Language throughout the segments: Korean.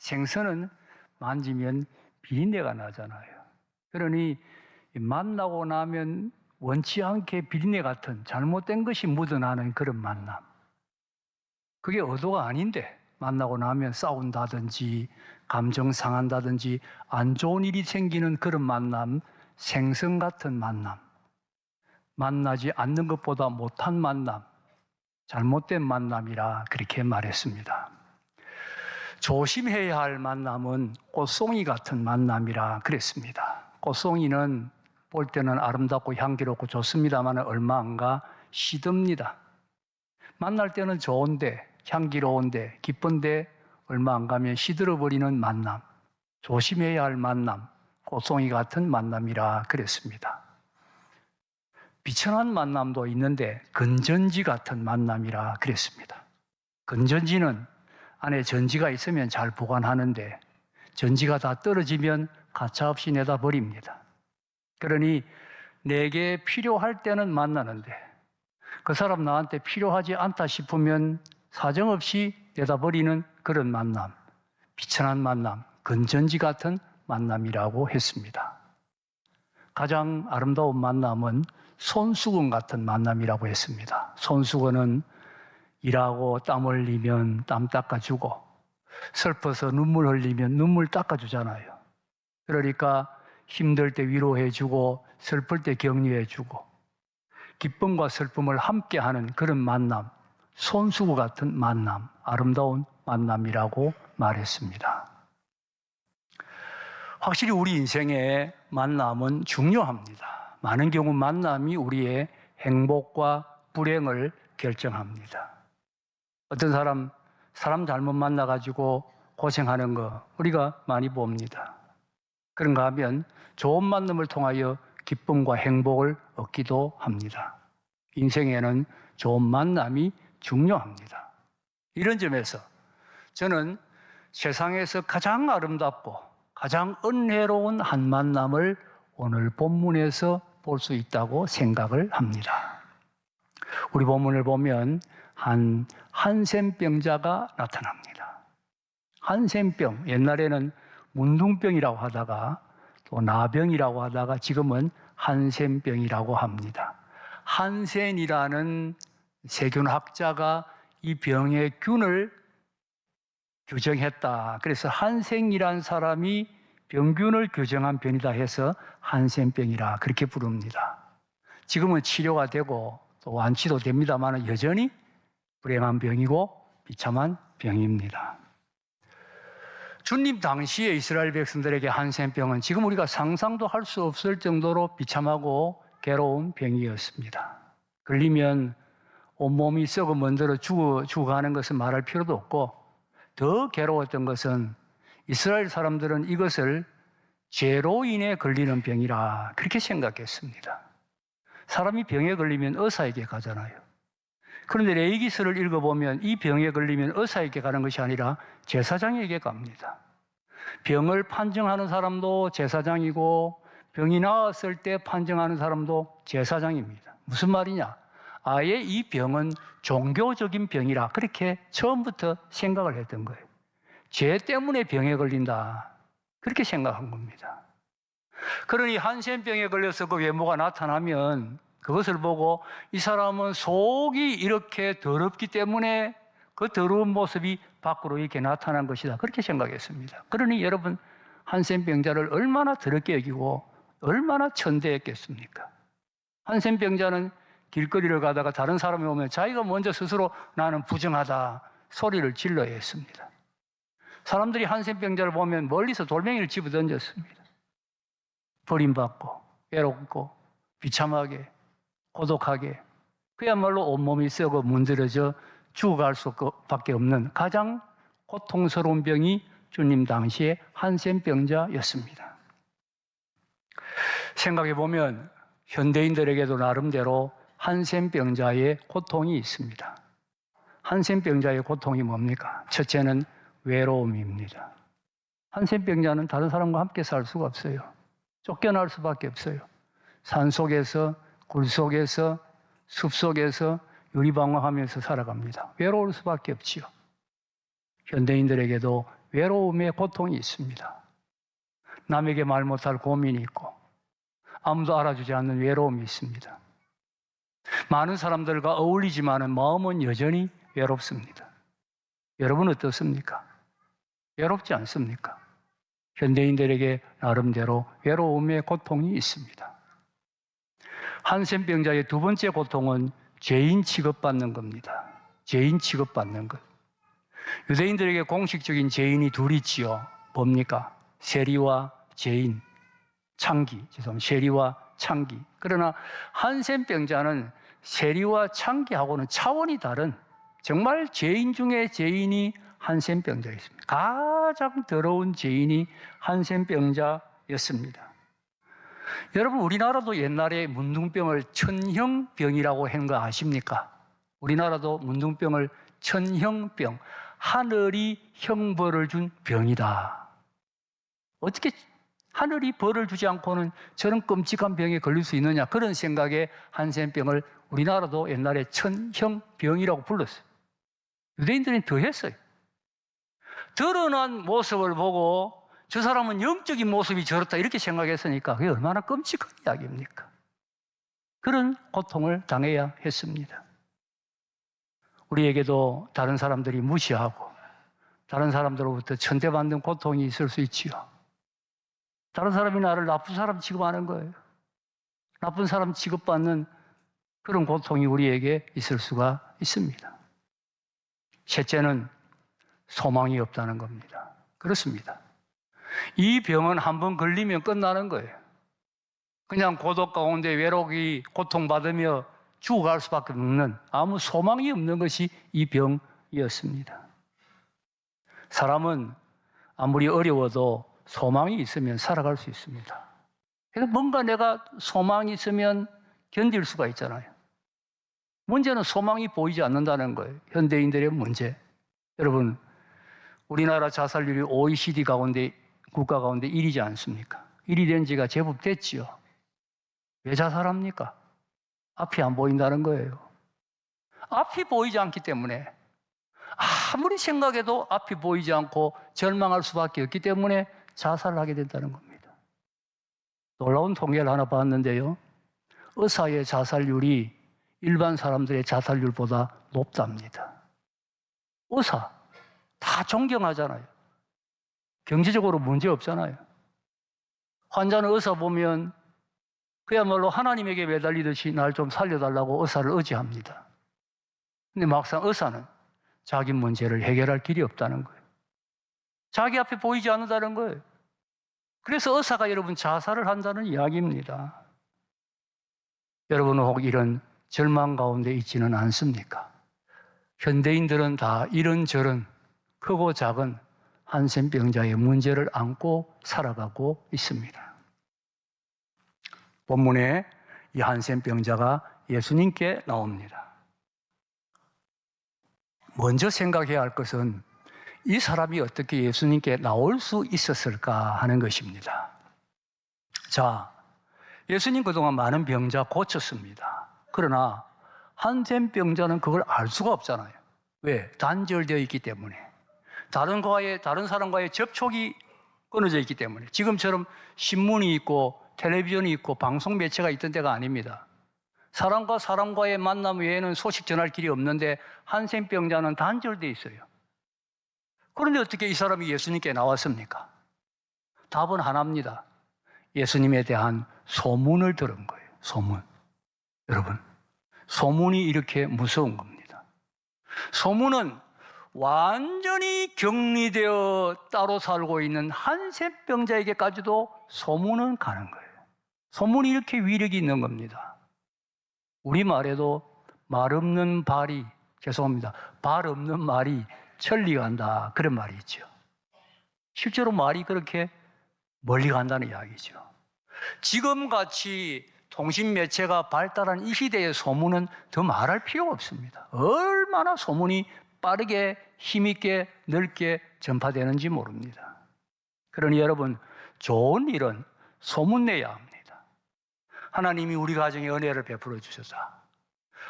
생선은 만지면 비린내가 나잖아요. 그러니 만나고 나면 원치 않게 비린내 같은 잘못된 것이 묻어나는 그런 만남. 그게 의도가 아닌데 만나고 나면 싸운다든지 감정 상한다든지 안 좋은 일이 생기는 그런 만남, 생선 같은 만남. 만나지 않는 것보다 못한 만남, 잘못된 만남이라 그렇게 말했습니다. 조심해야 할 만남은 꽃송이 같은 만남이라 그랬습니다. 꽃송이는 볼 때는 아름답고 향기롭고 좋습니다만 얼마 안 가 시듭니다. 만날 때는 좋은데 향기로운데 기쁜데 얼마 안 가면 시들어버리는 만남, 조심해야 할 만남, 꽃송이 같은 만남이라 그랬습니다. 비천한 만남도 있는데 건전지 같은 만남이라 그랬습니다. 건전지는 안에 전지가 있으면 잘 보관하는데 전지가 다 떨어지면 가차없이 내다 버립니다. 그러니 내게 필요할 때는 만나는데 그 사람 나한테 필요하지 않다 싶으면 사정없이 내다 버리는 그런 만남, 비천한 만남, 건전지 같은 만남이라고 했습니다. 가장 아름다운 만남은 손수건 같은 만남이라고 했습니다. 손수건은 일하고 땀 흘리면 땀 닦아주고 슬퍼서 눈물 흘리면 눈물 닦아주잖아요. 그러니까 힘들 때 위로해주고 슬플 때 격려해주고 기쁨과 슬픔을 함께하는 그런 만남, 손수건 같은 만남, 아름다운 만남이라고 말했습니다. 확실히 우리 인생의 만남은 중요합니다. 많은 경우 만남이 우리의 행복과 불행을 결정합니다. 어떤 사람 잘못 만나가지고 고생하는 거 우리가 많이 봅니다. 그런가 하면 좋은 만남을 통하여 기쁨과 행복을 얻기도 합니다. 인생에는 좋은 만남이 중요합니다. 이런 점에서 저는 세상에서 가장 아름답고 가장 은혜로운 한 만남을 오늘 본문에서 볼 수 있다고 생각을 합니다. 우리 본문을 보면 한 한센병자가 나타납니다. 한센병, 옛날에는 문둥병이라고 하다가 또 나병이라고 하다가 지금은 한센병이라고 합니다. 한센이라는 세균학자가 이 병의 균을 규정했다. 그래서 한센이라는 사람이 병균을 규정한 병이다 해서 한센병이라 그렇게 부릅니다. 지금은 치료가 되고 또 완치도 됩니다만 여전히 불행한 병이고 비참한 병입니다. 주님 당시에 이스라엘 백성들에게 한센병은 지금 우리가 상상도 할 수 없을 정도로 비참하고 괴로운 병이었습니다. 걸리면 온몸이 썩어 먼저로 죽어가는 것은 말할 필요도 없고 더 괴로웠던 것은 이스라엘 사람들은 이것을 죄로 인해 걸리는 병이라 그렇게 생각했습니다. 사람이 병에 걸리면 의사에게 가잖아요. 그런데 레위기서를 읽어보면 이 병에 걸리면 의사에게 가는 것이 아니라 제사장에게 갑니다. 병을 판정하는 사람도 제사장이고 병이 나았을 때 판정하는 사람도 제사장입니다. 무슨 말이냐? 아예 이 병은 종교적인 병이라 그렇게 처음부터 생각을 했던 거예요. 죄 때문에 병에 걸린다 그렇게 생각한 겁니다. 그러니 한센병에 걸려서 그 외모가 나타나면 그것을 보고 이 사람은 속이 이렇게 더럽기 때문에 그 더러운 모습이 밖으로 이렇게 나타난 것이다 그렇게 생각했습니다. 그러니 여러분 한센병자를 얼마나 더럽게 여기고 얼마나 천대했겠습니까? 한센병자는 길거리를 가다가 다른 사람이 오면 자기가 먼저 스스로 나는 부정하다 소리를 질러야 했습니다. 사람들이 한센병자를 보면 멀리서 돌멩이를 집어던졌습니다. 버림받고 외롭고 비참하게 고독하게 그야말로 온몸이 썩어 문드러져 죽어갈 수밖에 없는 가장 고통스러운 병이 주님 당시에 한센병자였습니다. 생각해보면 현대인들에게도 나름대로 한센병자의 고통이 있습니다. 한센병자의 고통이 뭡니까? 첫째는 외로움입니다. 한센병자는 다른 사람과 함께 살 수가 없어요. 쫓겨날 수밖에 없어요. 산속에서, 굴속에서, 숲속에서 유리방황하면서 살아갑니다. 외로울 수밖에 없지요. 현대인들에게도 외로움의 고통이 있습니다. 남에게 말 못할 고민이 있고 아무도 알아주지 않는 외로움이 있습니다. 많은 사람들과 어울리지만은 마음은 여전히 외롭습니다. 여러분 어떻습니까? 외롭지 않습니까? 현대인들에게 나름대로 외로움의 고통이 있습니다. 한센병자의 두 번째 고통은 죄인 취급받는 겁니다. 죄인 취급받는 것. 유대인들에게 공식적인 죄인이 둘 있지요. 뭡니까? 세리와 죄인, 세리와 창기. 그러나 한센병자는 세리와 창기하고는 차원이 다른 정말 죄인 중에 죄인이 한센병자였습니다. 가장 더러운 죄인이 한센병자였습니다. 여러분, 우리나라도 옛날에 문둥병을 천형병이라고 한 거 아십니까? 우리나라도 문둥병을 천형병, 하늘이 형벌을 준 병이다. 어떻게 하늘이 벌을 주지 않고는 저런 끔찍한 병에 걸릴 수 있느냐, 그런 생각에 한센병을 우리나라도 옛날에 천형병이라고 불렀어요. 유대인들은 더 했어요. 드러난 모습을 보고 저 사람은 영적인 모습이 저렇다 이렇게 생각했으니까 그게 얼마나 끔찍한 이야기입니까? 그런 고통을 당해야 했습니다. 우리에게도 다른 사람들이 무시하고 다른 사람들로부터 천대받는 고통이 있을 수 있지요. 다른 사람이 나를 나쁜 사람 취급하는 거예요. 나쁜 사람 취급받는 그런 고통이 우리에게 있을 수가 있습니다. 셋째는 소망이 없다는 겁니다. 그렇습니다. 이 병은 한번 걸리면 끝나는 거예요. 그냥 고독 가운데 외롭게 고통받으며 죽어갈 수밖에 없는, 아무 소망이 없는 것이 이 병이었습니다. 사람은 아무리 어려워도 소망이 있으면 살아갈 수 있습니다. 그래서 뭔가 내가 소망이 있으면 견딜 수가 있잖아요. 문제는 소망이 보이지 않는다는 거예요. 현대인들의 문제. 여러분, 우리나라 자살률이 OECD 가운데, 국가 가운데 1위지 않습니까? 1위 된 지가 제법 됐지요. 왜 자살합니까? 앞이 안 보인다는 거예요. 앞이 보이지 않기 때문에, 아무리 생각해도 앞이 보이지 않고 절망할 수밖에 없기 때문에 자살을 하게 된다는 겁니다. 놀라운 통계를 하나 봤는데요. 의사의 자살률이 일반 사람들의 자살률보다 높답니다. 의사, 다 존경하잖아요. 경제적으로 문제 없잖아요. 환자는 의사 보면 그야말로 하나님에게 매달리듯이 날 좀 살려달라고 의사를 의지합니다. 근데 막상 의사는 자기 문제를 해결할 길이 없다는 거예요. 자기 앞에 보이지 않는다는 거예요. 그래서 의사가 여러분 자살을 한다는 이야기입니다. 여러분은 혹 이런 절망 가운데 있지는 않습니까? 현대인들은 다 이런저런 크고 작은 한센병자의 문제를 안고 살아가고 있습니다. 본문에 이 한센병자가 예수님께 나옵니다. 먼저 생각해야 할 것은 이 사람이 어떻게 예수님께 나올 수 있었을까 하는 것입니다. 자, 예수님 그동안 많은 병자 고쳤습니다. 그러나 한센병자는 그걸 알 수가 없잖아요. 왜? 단절되어 있기 때문에. 다른 사람과의 접촉이 끊어져 있기 때문에. 지금처럼 신문이 있고 텔레비전이 있고 방송 매체가 있던 때가 아닙니다. 사람과 사람과의 만남 외에는 소식 전할 길이 없는데 한센병자는 단절되어 있어요. 그런데 어떻게 이 사람이 예수님께 나왔습니까? 답은 하나입니다. 예수님에 대한 소문을 들은 거예요. 소문. 여러분, 소문이 이렇게 무서운 겁니다. 소문은 완전히 격리되어 따로 살고 있는 한센병자에게까지도 소문은 가는 거예요. 소문이 이렇게 위력이 있는 겁니다. 우리말에도 말 없는 발이, 죄송합니다, 발 없는 말이 천리 간다, 그런 말이 있죠. 실제로 말이 그렇게 멀리 간다는 이야기죠. 지금같이 통신매체가 발달한 이 시대의 소문은 더 말할 필요가 없습니다. 얼마나 소문이 빠르게 힘있게 넓게 전파되는지 모릅니다. 그러니 여러분, 좋은 일은 소문내야 합니다. 하나님이 우리 가정에 은혜를 베풀어 주셨다.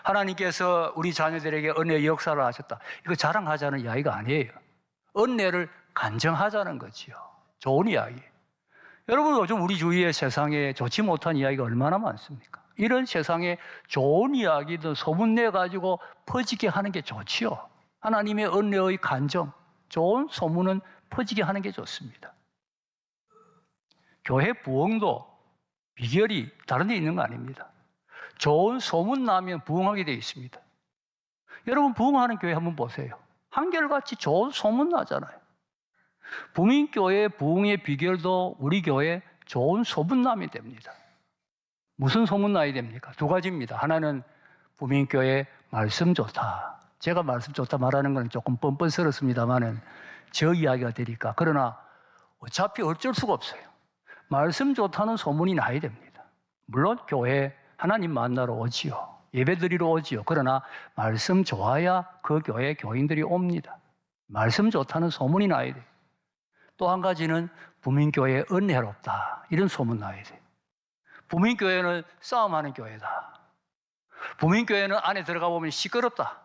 하나님께서 우리 자녀들에게 은혜의 역사를 하셨다. 이거 자랑하자는 이야기가 아니에요. 은혜를 간증하자는 거지요. 좋은 이야기. 여러분, 요즘 우리 주위의 세상에 좋지 못한 이야기가 얼마나 많습니까? 이런 세상에 좋은 이야기도 소문내가지고 퍼지게 하는 게 좋지요. 하나님의 은혜의 간증, 좋은 소문은 퍼지게 하는 게 좋습니다. 교회 부흥도 비결이 다른 데 있는 거 아닙니다. 좋은 소문 나면 부흥하게 되어 있습니다. 여러분, 부흥하는 교회 한번 보세요. 한결같이 좋은 소문 나잖아요. 부민교회 부흥의 비결도 우리 교회 좋은 소문남이 됩니다. 무슨 소문나야 됩니까? 두 가지입니다. 하나는 부민교회 말씀 좋다. 제가 말씀 좋다 말하는 건 조금 뻔뻔스럽습니다만은 저 이야기가 되니까. 그러나 어차피 어쩔 수가 없어요. 말씀 좋다는 소문이 나야 됩니다. 물론 교회 하나님 만나러 오지요. 예배드리러 오지요. 그러나 말씀 좋아야 그 교회 교인들이 옵니다. 말씀 좋다는 소문이 나야 돼요. 또 한 가지는 부민교회 은혜롭다. 이런 소문 나야 돼요. 부민교회는 싸움하는 교회다. 부민교회는 안에 들어가 보면 시끄럽다.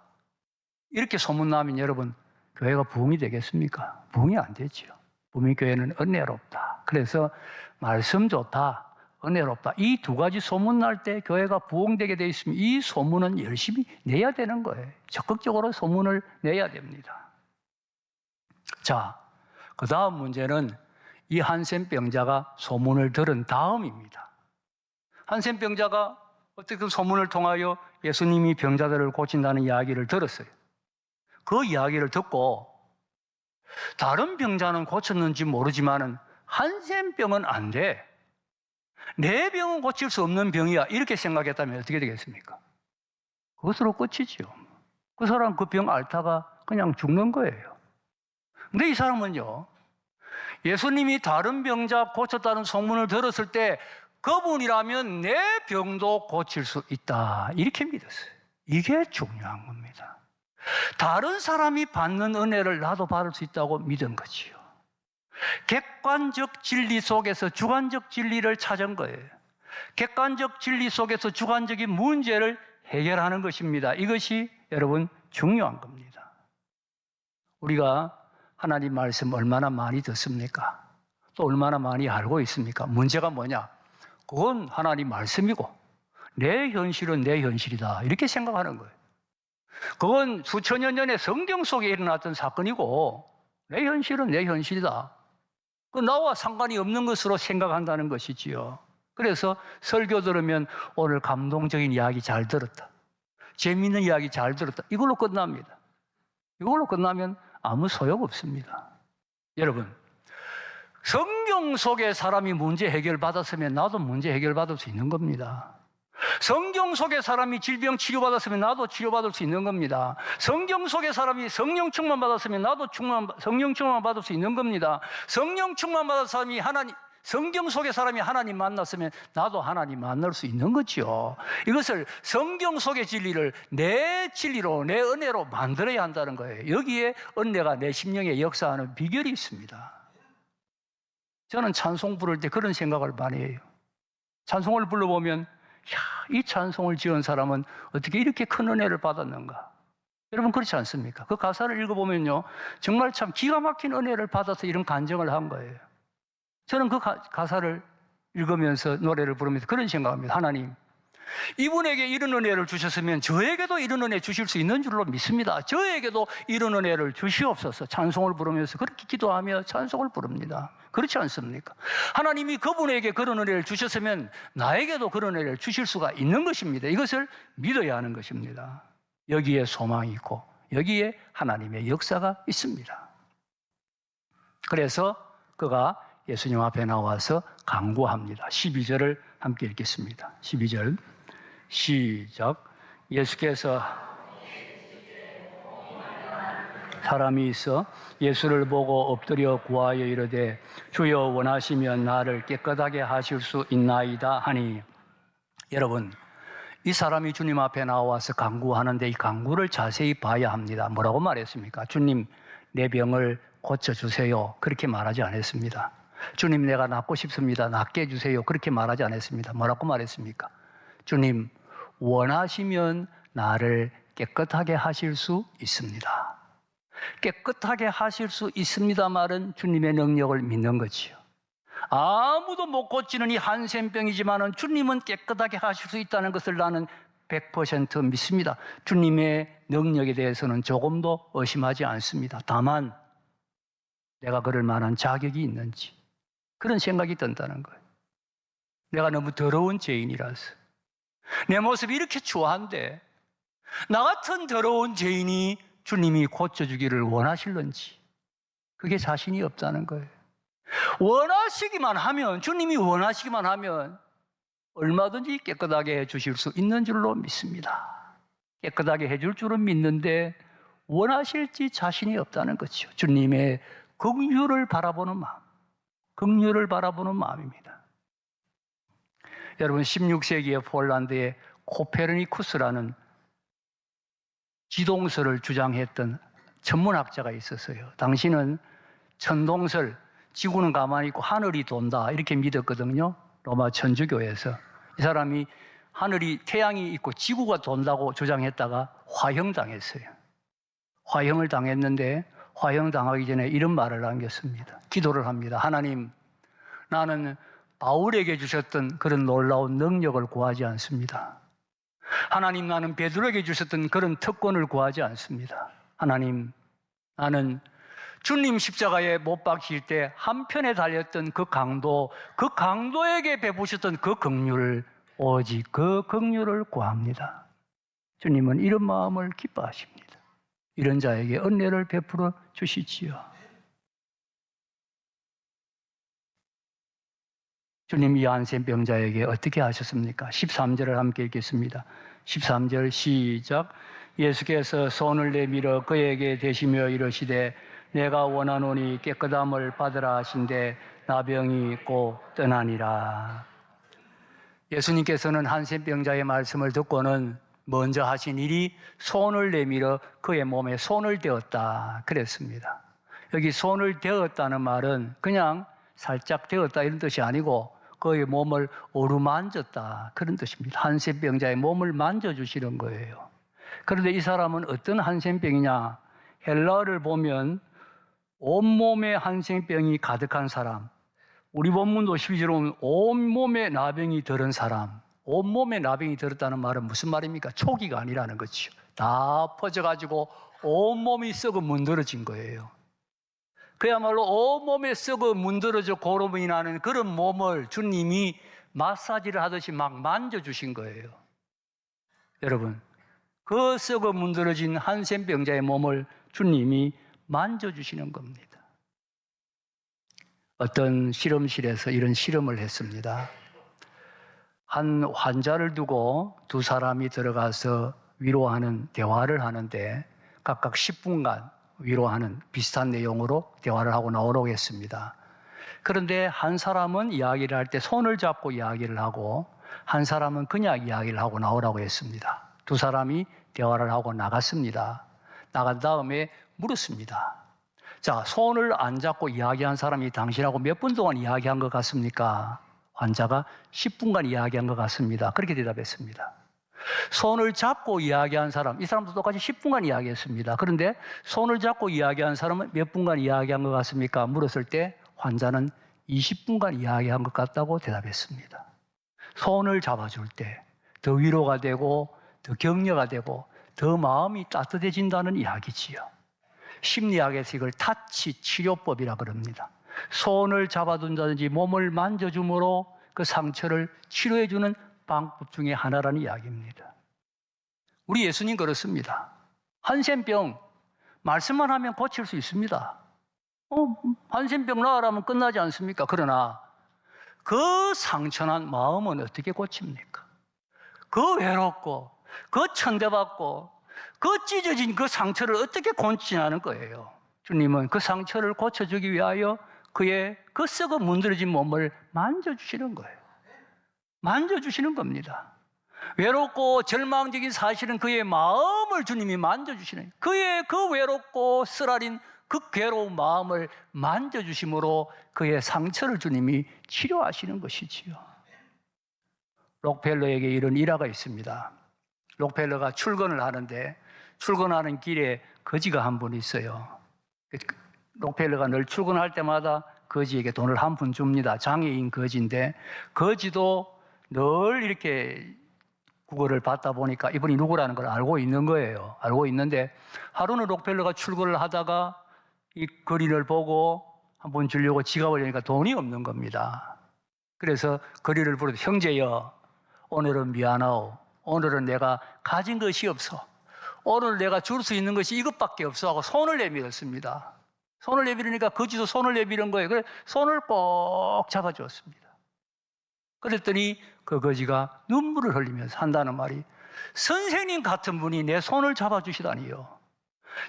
이렇게 소문나면 여러분, 교회가 부흥이 되겠습니까? 부흥이 안 되지요. 부민교회는 은혜롭다. 그래서 말씀 좋다, 은혜롭다. 이 두 가지 소문날 때 교회가 부흥되게 되어 있으면 이 소문은 열심히 내야 되는 거예요. 적극적으로 소문을 내야 됩니다. 자, 그 다음 문제는 이 한센병자가 소문을 들은 다음입니다. 한센병자가 어떻게 그 소문을 통하여 예수님이 병자들을 고친다는 이야기를 들었어요. 그 이야기를 듣고 다른 병자는 고쳤는지 모르지만은 한센병은 안 돼. 내 병은 고칠 수 없는 병이야. 이렇게 생각했다면 어떻게 되겠습니까? 그것으로 끝이죠. 그 사람 그 병 앓다가 그냥 죽는 거예요. 근데 이 사람은요, 예수님이 다른 병자 고쳤다는 소문을 들었을 때 그분이라면 내 병도 고칠 수 있다. 이렇게 믿었어요. 이게 중요한 겁니다. 다른 사람이 받는 은혜를 나도 받을 수 있다고 믿은 거지요. 객관적 진리 속에서 주관적 진리를 찾은 거예요. 객관적 진리 속에서 주관적인 문제를 해결하는 것입니다. 이것이 여러분 중요한 겁니다. 우리가 하나님 말씀 얼마나 많이 듣습니까? 또 얼마나 많이 알고 있습니까? 문제가 뭐냐? 그건 하나님 말씀이고 내 현실은 내 현실이다. 이렇게 생각하는 거예요. 그건 수천여 년의 성경 속에 일어났던 사건이고 내 현실은 내 현실이다. 그 나와 상관이 없는 것으로 생각한다는 것이지요. 그래서 설교 들으면 오늘 감동적인 이야기 잘 들었다. 재미있는 이야기 잘 들었다. 이걸로 끝납니다. 이걸로 끝나면 아무 소용없습니다. 여러분, 성경 속에 사람이 문제 해결받았으면 나도 문제 해결받을 수 있는 겁니다. 성경 속에 사람이 질병 치료받았으면 나도 치료받을 수 있는 겁니다. 성경 속에 사람이 성령 충만 받았으면 나도 성령 충만 받을 수 있는 겁니다. 성령 충만 받은 사람이 성경 속의 사람이 하나님 만났으면 나도 하나님 만날 수 있는 거죠. 이것을 성경 속의 진리를 내 진리로, 내 은혜로 만들어야 한다는 거예요. 여기에 은혜가 내 심령에 역사하는 비결이 있습니다. 저는 찬송 부를 때 그런 생각을 많이 해요. 찬송을 불러보면 이 찬송을 지은 사람은 어떻게 이렇게 큰 은혜를 받았는가? 여러분 그렇지 않습니까? 그 가사를 읽어보면요, 정말 참 기가 막힌 은혜를 받아서 이런 간증을 한 거예요. 저는 그 가사를 읽으면서 노래를 부르면서 그런 생각합니다. 하나님, 이분에게 이런 은혜를 주셨으면 저에게도 이런 은혜 주실 수 있는 줄로 믿습니다. 저에게도 이런 은혜를 주시옵소서. 찬송을 부르면서 그렇게 기도하며 찬송을 부릅니다. 그렇지 않습니까? 하나님이 그분에게 그런 은혜를 주셨으면 나에게도 그런 은혜를 주실 수가 있는 것입니다. 이것을 믿어야 하는 것입니다. 여기에 소망이 있고 여기에 하나님의 역사가 있습니다. 그래서 그가 예수님 앞에 나와서 간구합니다. 12절을 함께 읽겠습니다. 12절 시작. 예수께서 사람이 있어 예수를 보고 엎드려 구하여 이르되 주여 원하시면 나를 깨끗하게 하실 수 있나이다 하니. 여러분, 이 사람이 주님 앞에 나와서 간구하는데 이 간구를 자세히 봐야 합니다. 뭐라고 말했습니까? 주님, 내 병을 고쳐주세요. 그렇게 말하지 않았습니다. 주님, 내가 낫고 싶습니다. 낫게 해주세요. 그렇게 말하지 않았습니다. 뭐라고 말했습니까? 주님, 원하시면 나를 깨끗하게 하실 수 있습니다. 깨끗하게 하실 수 있습니다 말은 주님의 능력을 믿는 거지요. 아무도 못 고치는 이 한센병이지만은 주님은 깨끗하게 하실 수 있다는 것을 나는 100% 믿습니다. 주님의 능력에 대해서는 조금도 의심하지 않습니다. 다만 내가 그럴 만한 자격이 있는지 그런 생각이 든다는 거예요. 내가 너무 더러운 죄인이라서 내 모습이 이렇게 추한데 나 같은 더러운 죄인이 주님이 고쳐주기를 원하실런지 그게 자신이 없다는 거예요. 원하시기만 하면 주님이 원하시기만 하면 얼마든지 깨끗하게 해주실 수 있는 줄로 믿습니다. 깨끗하게 해줄 줄은 믿는데 원하실지 자신이 없다는 거죠. 주님의 긍휼을 바라보는 마음, 긍휼을 바라보는 마음입니다. 여러분 16세기의 폴란드에 코페르니쿠스라는 지동설을 주장했던 천문학자가 있었어요. 당시는 천동설, 지구는 가만히 있고 하늘이 돈다 이렇게 믿었거든요. 로마 천주교에서. 이 사람이 하늘이 태양이 있고 지구가 돈다고 주장했다가 화형당했어요. 화형을 당했는데 화형당하기 전에 이런 말을 남겼습니다. 기도를 합니다. 하나님, 나는 바울에게 주셨던 그런 놀라운 능력을 구하지 않습니다. 하나님, 나는 베드로에게 주셨던 그런 특권을 구하지 않습니다. 하나님, 나는 주님 십자가에 못 박히실 때 한편에 달렸던 그 강도에게 베푸셨던 그 긍휼을, 오직 그 긍휼을 구합니다. 주님은 이런 마음을 기뻐하십니다. 이런 자에게 은혜를 베풀어 주시지요. 주님 이 한센병자에게 어떻게 하셨습니까? 13절을 함께 읽겠습니다. 13절 시작. 예수께서 손을 내밀어 그에게 대시며 이르시되 내가 원하노니 깨끗함을 받으라 하신대 나병이 곧 떠나니라. 예수님께서는 한센병자의 말씀을 듣고는 먼저 하신 일이 손을 내밀어 그의 몸에 손을 대었다 그랬습니다. 여기 손을 대었다는 말은 그냥 살짝 대었다 이런 뜻이 아니고 그의 몸을 어루만졌다 그런 뜻입니다. 한센병자의 몸을 만져주시는 거예요. 그런데 이 사람은 어떤 한센병이냐? 헬라어를 보면 온몸에 한센병이 가득한 사람, 우리 본문도 실제로 보면 온몸에 나병이 들은 사람, 온몸에 나병이 들었다는 말은 무슨 말입니까? 초기가 아니라는 거죠. 다 퍼져가지고 온몸이 썩어 문드러진 거예요. 그야말로 온몸에 썩어 문드러져 고름이 나는 그런 몸을 주님이 마사지를 하듯이 막 만져주신 거예요. 여러분, 그 썩어 문드러진 한센병자의 몸을 주님이 만져주시는 겁니다. 어떤 실험실에서 이런 실험을 했습니다. 한 환자를 두고 두 사람이 들어가서 위로하는 대화를 하는데 각각 10분간 위로하는 비슷한 내용으로 대화를 하고 나오라고 했습니다. 그런데 한 사람은 이야기를 할 때 손을 잡고 이야기를 하고 한 사람은 그냥 이야기를 하고 나오라고 했습니다. 두 사람이 대화를 하고 나갔습니다. 나간 다음에 물었습니다. 자, 손을 안 잡고 이야기한 사람이 당신하고 몇 분 동안 이야기한 것 같습니까? 환자가 10분간 이야기한 것 같습니다. 그렇게 대답했습니다. 손을 잡고 이야기한 사람, 이 사람도 똑같이 10분간 이야기했습니다. 그런데 손을 잡고 이야기한 사람은 몇 분간 이야기한 것 같습니까? 물었을 때 환자는 20분간 이야기한 것 같다고 대답했습니다. 손을 잡아줄 때 더 위로가 되고 더 격려가 되고 더 마음이 따뜻해진다는 이야기지요. 심리학에서 이걸 타치 치료법이라 그럽니다. 손을 잡아둔다든지 몸을 만져줌으로 그 상처를 치료해주는 방법 중에 하나라는 이야기입니다. 우리 예수님 그렇습니다. 한센병 말씀만 하면 고칠 수 있습니다. 한센병 나으라면 끝나지 않습니까? 그러나 그 상처난 마음은 어떻게 고칩니까? 그 외롭고 그 천대받고 그 찢어진 그 상처를 어떻게 고치냐는 거예요. 주님은 그 상처를 고쳐주기 위하여 그의 그 썩어 문드러진 몸을 만져주시는 거예요. 만져주시는 겁니다. 외롭고 절망적인 사실은 그의 마음을 주님이 만져주시는, 그의 그 외롭고 쓰라린 그 괴로운 마음을 만져주심으로 그의 상처를 주님이 치료하시는 것이지요. 록펠러에게 이런 일화가 있습니다. 록펠러가 출근을 하는데 출근하는 길에 거지가 한 분 있어요. 록펠러가 늘 출근할 때마다 거지에게 돈을 한 푼 줍니다. 장애인 거지인데 거지도 늘 이렇게 구걸을 받다 보니까 이분이 누구라는 걸 알고 있는 거예요. 알고 있는데 하루는 록펠러가 출근을 하다가 이 거리를 보고 한 번 주려고 지갑을 여니까 돈이 없는 겁니다. 그래서 거리를 부르고 형제여, 오늘은 미안하오. 오늘은 내가 가진 것이 없어. 오늘 내가 줄 수 있는 것이 이것밖에 없어 하고 손을 내밀었습니다. 손을 내밀으니까 거지도 손을 내밀은 거예요. 그래서 손을 꼭 잡아주었습니다. 그랬더니 그 거지가 눈물을 흘리면서 한다는 말이, 선생님 같은 분이 내 손을 잡아주시다니요.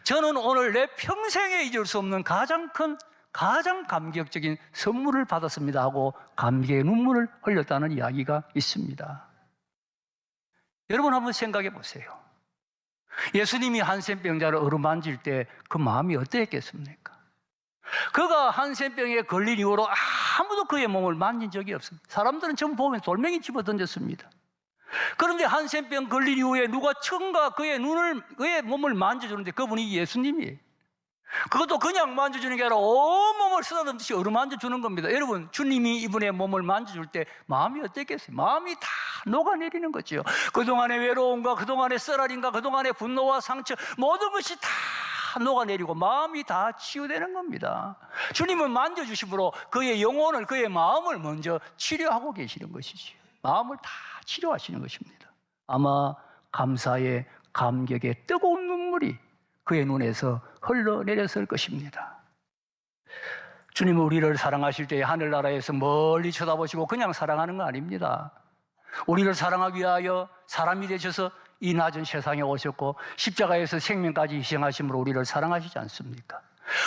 저는 오늘 내 평생에 잊을 수 없는 가장 감격적인 선물을 받았습니다 하고 감격의 눈물을 흘렸다는 이야기가 있습니다. 여러분 한번 생각해 보세요. 예수님이 한센병자를 어루만질 때 그 마음이 어땠겠습니까? 그가 한센병에 걸린 이후로 아무도 그의 몸을 만진 적이 없습니다. 사람들은 전부 보면 돌멩이 집어 던졌습니다. 그런데 한센병 걸린 이후에 누가 처음과 그의 몸을 만져주는데 그분이 예수님이에요. 그것도 그냥 만져주는 게 아니라 온몸을 쓰다듬듯이 어루만져주는 겁니다. 여러분, 주님이 이분의 몸을 만져줄 때 마음이 어땠겠어요? 마음이 다 녹아내리는 거죠. 그동안의 외로움과 그동안의 쓰라림과 그동안의 분노와 상처, 모든 것이 다 녹아내리고 마음이 다 치유되는 겁니다. 주님은 만져주심으로 그의 영혼을, 그의 마음을 먼저 치료하고 계시는 것이죠. 마음을 다 치료하시는 것입니다. 아마 감사의, 감격의 뜨거운 눈물이 그의 눈에서 흘러내렸을 것입니다. 주님은 우리를 사랑하실 때 하늘나라에서 멀리 쳐다보시고 그냥 사랑하는 거 아닙니다. 우리를 사랑하기 위하여 사람이 되셔서 이 낮은 세상에 오셨고 십자가에서 생명까지 희생하심으로 우리를 사랑하시지 않습니까?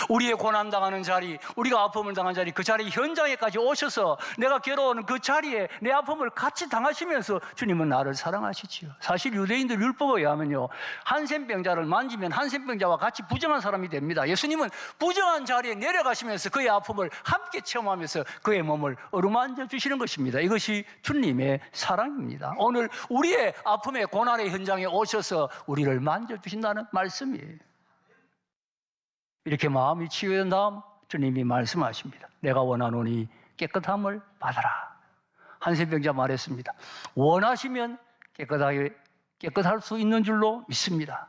우리의 고난당하는 자리, 우리가 아픔을 당한 자리, 그 자리 현장에까지 오셔서 내가 괴로워하는 그 자리에 내 아픔을 같이 당하시면서 주님은 나를 사랑하시지요. 사실 유대인들 율법에 의하면요, 한센병자를 만지면 한센병자와 같이 부정한 사람이 됩니다. 예수님은 부정한 자리에 내려가시면서 그의 아픔을 함께 체험하면서 그의 몸을 어루만져 주시는 것입니다. 이것이 주님의 사랑입니다. 오늘 우리의 아픔의 고난의 현장에 오셔서 우리를 만져주신다는 말씀이에요. 이렇게 마음이 치유된 다음 주님이 말씀하십니다. 내가 원하노니 깨끗함을 받아라. 한센병자 말했습니다. 원하시면 깨끗할 수 있는 줄로 믿습니다.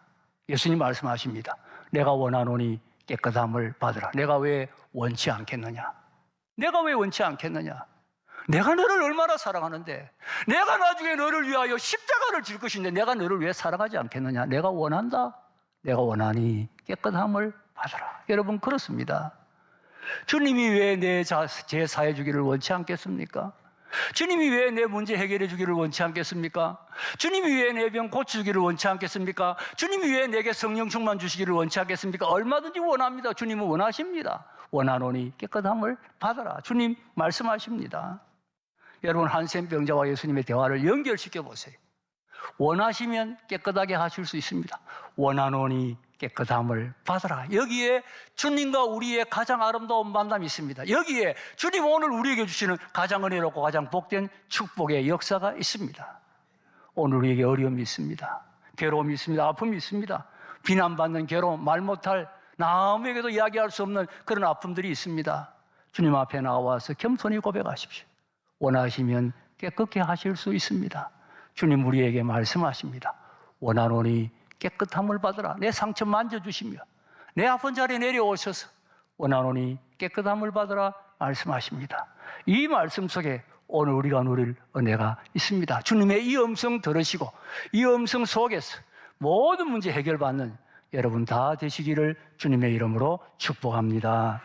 예수님 말씀하십니다. 내가 원하노니 깨끗함을 받으라. 내가 왜 원치 않겠느냐? 내가 왜 원치 않겠느냐? 내가 너를 얼마나 사랑하는데, 내가 나중에 너를 위하여 십자가를 질 것인데 내가 너를 왜 사랑하지 않겠느냐? 내가 원한다. 내가 원하니 깨끗함을 받아라. 여러분, 그렇습니다. 주님이 왜 내 죄 사해 주기를 원치 않겠습니까? 주님이 왜 내 문제 해결해 주기를 원치 않겠습니까? 주님이 왜 내 병 고쳐주기를 원치 않겠습니까? 주님이 왜 내게 성령 충만 주시기를 원치 않겠습니까? 얼마든지 원합니다. 주님은 원하십니다. 원하노니 깨끗함을 받아라. 주님 말씀하십니다. 여러분, 한센병자와 예수님의 대화를 연결시켜 보세요. 원하시면 깨끗하게 하실 수 있습니다. 원하노니 깨끗함을 받아라. 여기에 주님과 우리의 가장 아름다운 만남이 있습니다. 여기에 주님 오늘 우리에게 주시는 가장 은혜롭고 가장 복된 축복의 역사가 있습니다. 오늘 우리에게 어려움이 있습니다. 괴로움이 있습니다. 아픔이 있습니다. 비난받는 괴로움, 말 못할, 남에게도 이야기할 수 없는 그런 아픔들이 있습니다. 주님 앞에 나와서 겸손히 고백하십시오. 원하시면 깨끗게 하실 수 있습니다. 주님 우리에게 말씀하십니다. 원하노니 깨끗함을 받으라. 내 상처 만져주시며 내 아픈 자리에 내려오셔서 원하노니 깨끗함을 받으라 말씀하십니다. 이 말씀 속에 오늘 우리가 누릴 은혜가 있습니다. 주님의 이 음성 들으시고 이 음성 속에서 모든 문제 해결받는 여러분 다 되시기를 주님의 이름으로 축복합니다.